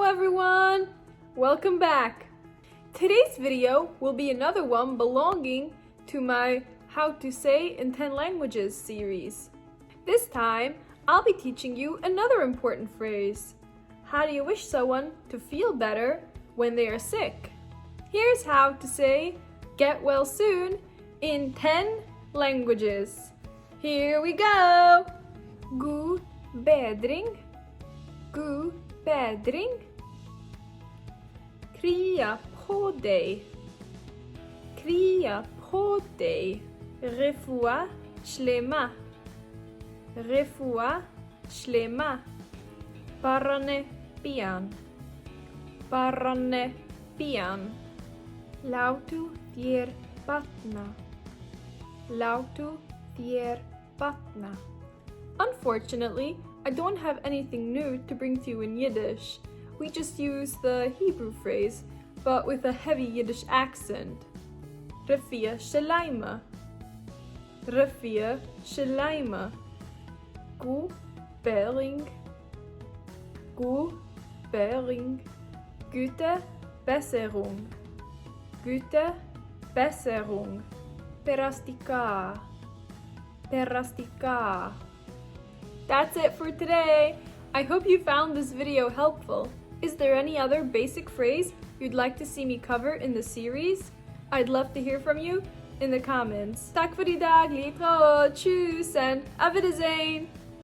everyone! Welcome back! Today's video will be another one belonging to my How to Say in 10 Languages series. This time, I'll be teaching you another important phrase. How do you wish someone to feel better when they are sick? Here's how to say get well soon in 10 languages. Here we go! Bedring, Bedring. Krya på dig, Krya på dig. Refuah, shleima, refuah, shleima. Parane, pian. Láttu batna, batna. Unfortunately, I don't have anything new to bring to you in Yiddish. We just use the Hebrew phrase, but with a heavy Yiddish accent. Refiah, shleima. Refiah, shleima. Bedring. Gute, Besserung. Besserung. Perastika. That's it for today. I hope you found this video helpful. Is there any other basic phrase you'd like to see me cover in the series? I'd love to hear from you in the comments. Tack för idag, להתראות, tschüss and auf Wiedersehen!